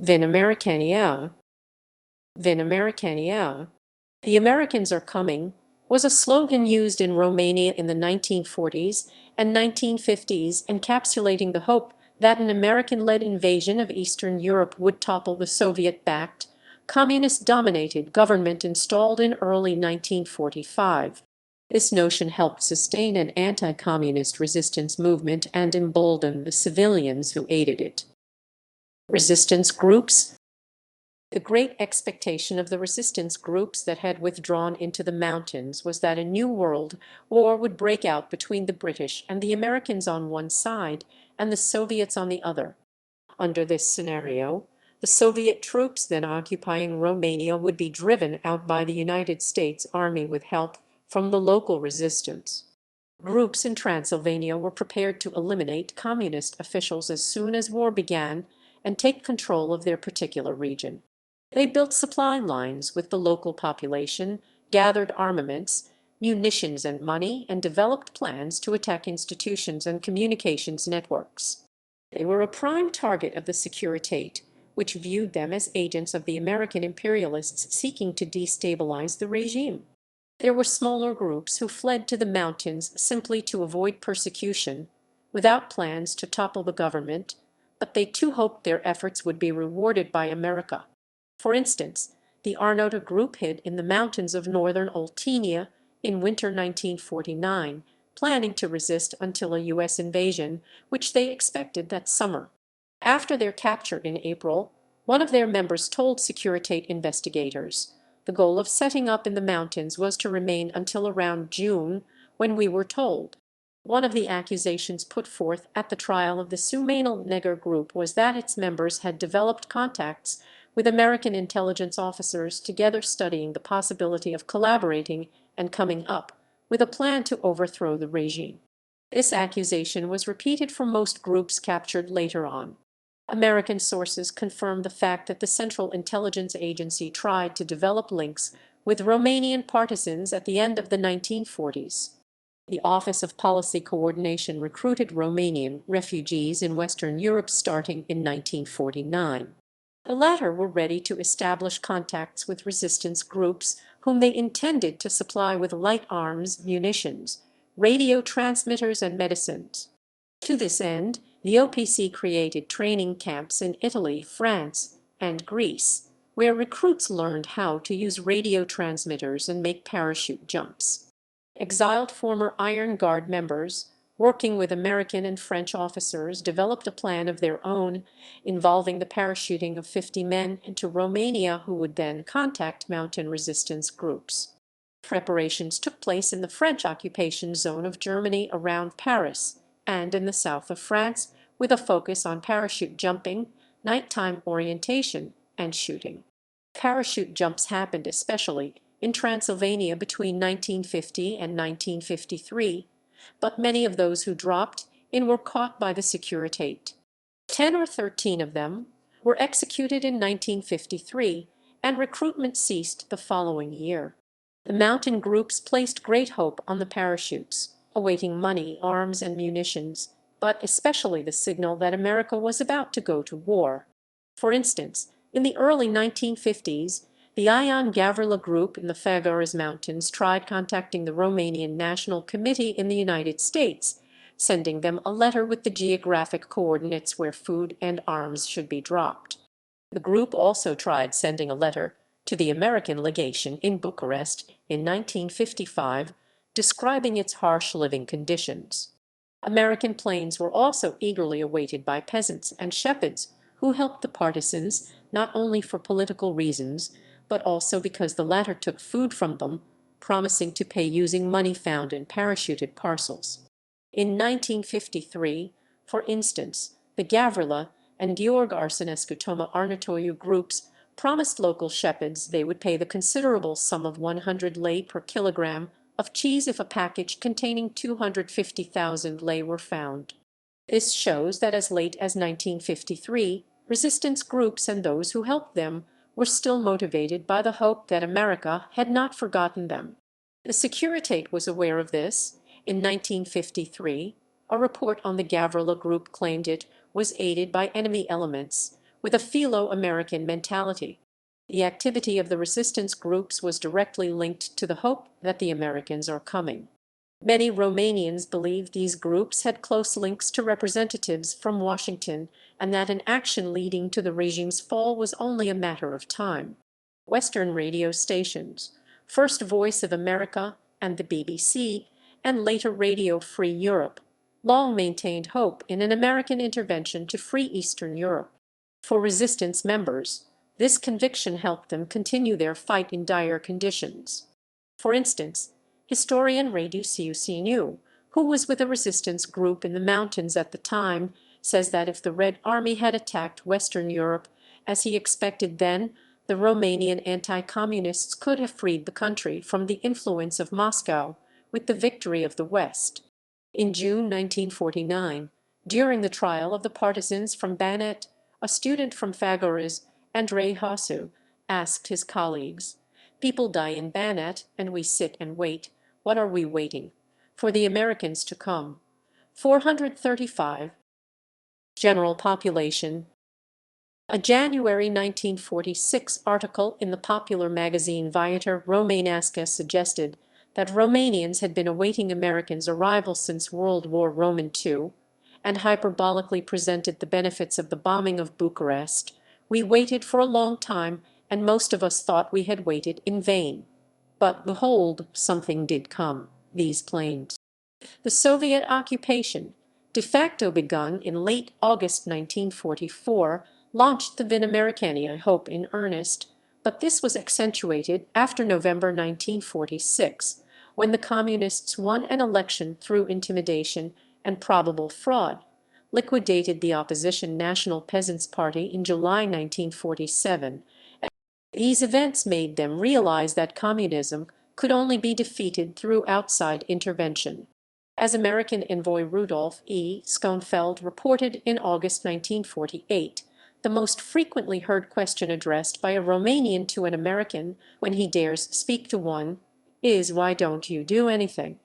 Vin Americania. Vin Americania. The Americans are coming was a slogan used in Romania in the 1940s and 1950s, encapsulating the hope that an American-led invasion of Eastern Europe would topple the Soviet-backed, communist-dominated government installed in early 1945. This notion helped sustain an anti-communist resistance movement and embolden the civilians who aided it. Resistance groups. The great expectation of the resistance groups that had withdrawn into the mountains was that a new world war would break out between the British and the Americans on one side and the Soviets on the other. Under this scenario, the Soviet troops then occupying Romania would be driven out by the United States Army with help from the local resistance. Groups in Transylvania were prepared to eliminate communist officials as soon as war began and take control of their particular region. They built supply lines with the local population, gathered armaments, munitions and money, and developed plans to attack institutions and communications networks. They were a prime target of the Securitate, which viewed them as agents of the American imperialists seeking to destabilize the regime. There were smaller groups who fled to the mountains simply to avoid persecution, without plans to topple the government, but they too hoped their efforts would be rewarded by America. For instance, the Arnota group hid in the mountains of northern Oltenia in winter 1949, planning to resist until a U.S. invasion, which they expected that summer. After their capture in April, one of their members told Securitate investigators, "The goal of setting up in the mountains was to remain until around June, when we were told." One of the accusations put forth at the trial of the Sumainal Neger group was that its members had developed contacts with American intelligence officers together studying the possibility of collaborating and coming up with a plan to overthrow the regime. This accusation was repeated for most groups captured later on. American sources confirmed the fact that the Central Intelligence Agency tried to develop links with Romanian partisans at the end of the 1940s. The Office of Policy Coordination recruited Romanian refugees in Western Europe starting in 1949. The latter were ready to establish contacts with resistance groups whom they intended to supply with light arms, munitions, radio transmitters, and medicines. To this end, the OPC created training camps in Italy, France, and Greece, where recruits learned how to use radio transmitters and make parachute jumps. Exiled former Iron Guard members, working with American and French officers, developed a plan of their own involving the parachuting of 50 men into Romania who would then contact mountain resistance groups. Preparations took place in the French occupation zone of Germany around Paris and in the south of France, with a focus on parachute jumping, nighttime orientation, and shooting. Parachute jumps happened especially in Transylvania between 1950 and 1953, but many of those who dropped in were caught by the Securitate. 10 or 13 of them were executed in 1953, and recruitment ceased the following year. The mountain groups placed great hope on the parachutes, awaiting money, arms, and munitions, but especially the signal that America was about to go to war. For instance, in the early 1950s, the Ion Gavrila group in the Fagaras Mountains tried contacting the Romanian National Committee in the United States, sending them a letter with the geographic coordinates where food and arms should be dropped. The group also tried sending a letter to the American legation in Bucharest in 1955, describing its harsh living conditions. American planes were also eagerly awaited by peasants and shepherds who helped the partisans not only for political reasons, but also because the latter took food from them, promising to pay using money found in parachuted parcels. In 1953, for instance, the Gavrila and Gheorghe Arsenescu Toma Arnautoiu groups promised local shepherds they would pay the considerable sum of 100 lei per kilogram of cheese if a package containing 250,000 lei were found. This shows that as late as 1953, resistance groups and those who helped them were still motivated by the hope that America had not forgotten them. The Securitate was aware of this. In 1953, a report on the Gavrila group claimed it was aided by enemy elements, with a philo-American mentality. The activity of the resistance groups was directly linked to the hope that the Americans are coming. Many Romanians believed these groups had close links to representatives from Washington and that an action leading to the regime's fall was only a matter of time. Western radio stations, first Voice of America and the BBC, and later Radio Free Europe, long maintained hope in an American intervention to free Eastern Europe. For resistance members, this conviction helped them continue their fight in dire conditions. For instance, historian Radu Ciucinu, who was with a resistance group in the mountains at the time, says that if the Red Army had attacked Western Europe, as he expected then, the Romanian anti-communists could have freed the country from the influence of Moscow with the victory of the West. In June 1949, during the trial of the partisans from Banat, a student from Fagures, Andrei Hasu, asked his colleagues, "People die in Banat and we sit and wait. What are we waiting? For the Americans to come." 435. General population. A January 1946 article in the popular magazine Viator Romanesca suggested that Romanians had been awaiting Americans' arrival since World War II, and hyperbolically presented the benefits of the bombing of Bucharest. "We waited for a long time, and most of us thought we had waited in vain. But behold, something did come," these claimed. The Soviet occupation, de facto begun in late August 1944, launched the Vin Americanii hope in earnest, but this was accentuated after November 1946, when the Communists won an election through intimidation and probable fraud, liquidated the opposition National Peasants' Party in July 1947. These events made them realize that communism could only be defeated through outside intervention. As American envoy Rudolf E. Schoenfeld reported in August 1948, the most frequently heard question addressed by a Romanian to an American when he dares speak to one is, "Why don't you do anything?"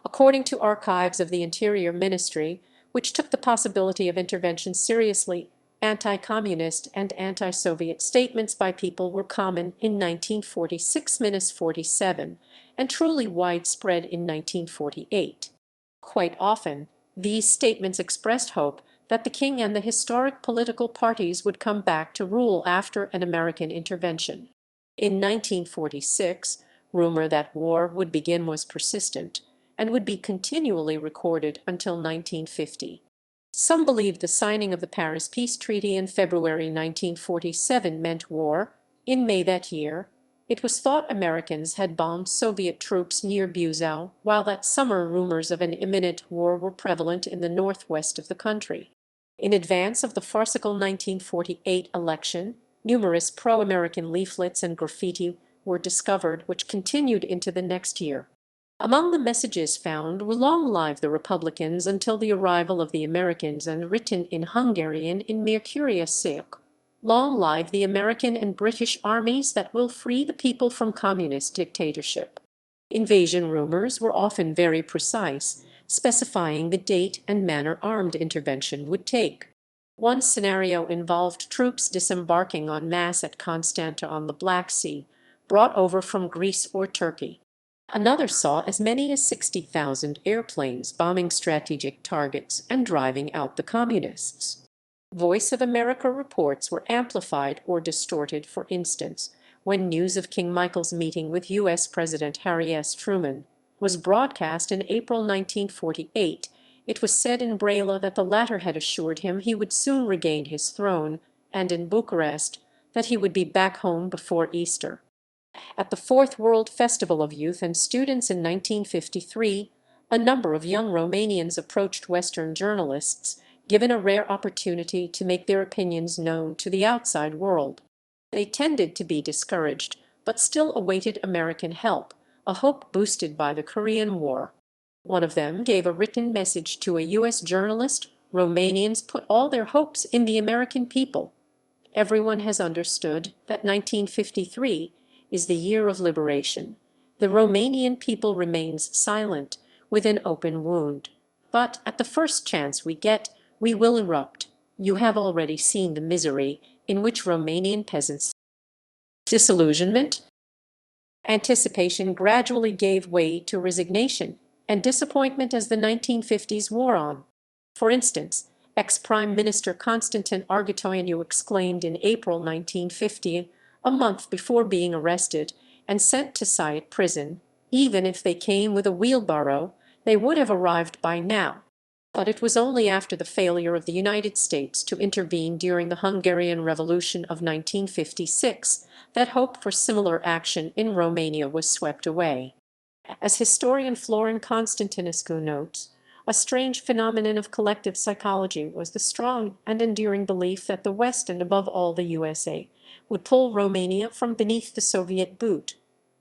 According to archives of the Interior Ministry, which took the possibility of intervention seriously, anti-communist and anti-Soviet statements by people were common in 1946–47 and truly widespread in 1948. Quite often, these statements expressed hope that the king and the historic political parties would come back to rule after an American intervention. In 1946, rumor that war would begin was persistent and would be continually recorded until 1950. Some believed the signing of the Paris Peace Treaty in February 1947 meant war. In May that year, it was thought Americans had bombed Soviet troops near Buzău, while that summer rumors of an imminent war were prevalent in the northwest of the country. In advance of the farcical 1948 election, numerous pro-American leaflets and graffiti were discovered, which continued into the next year. Among the messages found were "Long live the Republicans until the arrival of the Americans," and written in Hungarian in Mercuria Silk, "Long live the American and British armies that will free the people from communist dictatorship." Invasion rumors were often very precise, specifying the date and manner armed intervention would take. One scenario involved troops disembarking en masse at Constanta on the Black Sea, brought over from Greece or Turkey. Another saw as many as 60,000 airplanes bombing strategic targets and driving out the communists. Voice of America reports were amplified or distorted. For instance, when news of King Michael's meeting with U.S. President Harry S. Truman was broadcast in April 1948, it was said in Brăila that the latter had assured him he would soon regain his throne, and in Bucharest that he would be back home before Easter. At the Fourth World Festival of Youth and Students in 1953, a number of young Romanians approached Western journalists, given a rare opportunity to make their opinions known to the outside world. They tended to be discouraged, but still awaited American help, a hope boosted by the Korean War. One of them gave a written message to a U.S. journalist: "Romanians put all their hopes in the American people. Everyone has understood that 1953 is the year of liberation. The Romanian people remains silent, with an open wound. But at the first chance we get, we will erupt. You have already seen the misery in which Romanian peasants' disillusionment, anticipation gradually gave way to resignation and disappointment as the 1950s wore on. For instance, ex-Prime Minister Constantin Argetoianu exclaimed in April 1950, a month before being arrested and sent to Siet prison, "Even if they came with a wheelbarrow, they would have arrived by now." But it was only after the failure of the United States to intervene during the Hungarian Revolution of 1956 that hope for similar action in Romania was swept away. As historian Florin Constantinescu notes, a strange phenomenon of collective psychology was the strong and enduring belief that the West, and above all the USA, would pull Romania from beneath the Soviet boot.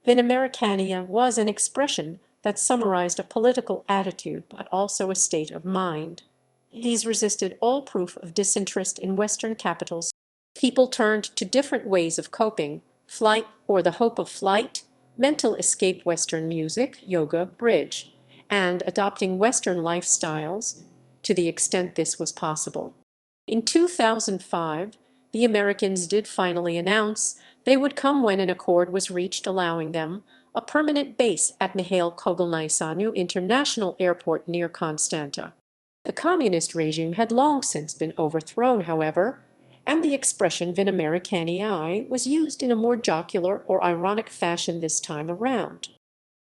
Vin Americania was an expression that summarized a political attitude but also a state of mind. These resisted all proof of disinterest in Western capitals. People turned to different ways of coping: flight or the hope of flight, mental escape, Western music, yoga, bridge, and adopting Western lifestyles to the extent this was possible. In 2005, the Americans did finally announce they would come when an accord was reached allowing them a permanent base at Mihail Kogalniceanu International Airport near Constanta. The communist regime had long since been overthrown, however, and the expression Vin Americanii was used in a more jocular or ironic fashion this time around.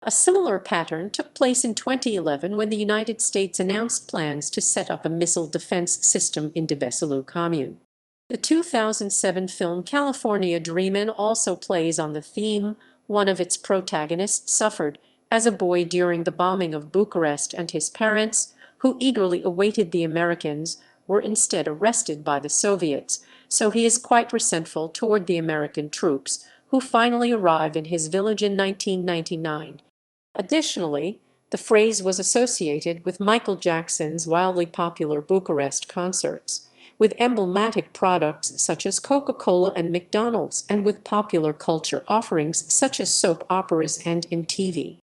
A similar pattern took place in 2011 when the United States announced plans to set up a missile defense system in Debeselu commune. The 2007 film California Dreamin' also plays on the theme. One of its protagonists suffered as a boy during the bombing of Bucharest, and his parents, who eagerly awaited the Americans, were instead arrested by the Soviets, so he is quite resentful toward the American troops, who finally arrive in his village in 1999. Additionally, the phrase was associated with Michael Jackson's wildly popular Bucharest concerts, with emblematic products such as Coca-Cola and McDonald's, and with popular culture offerings such as soap operas and in TV.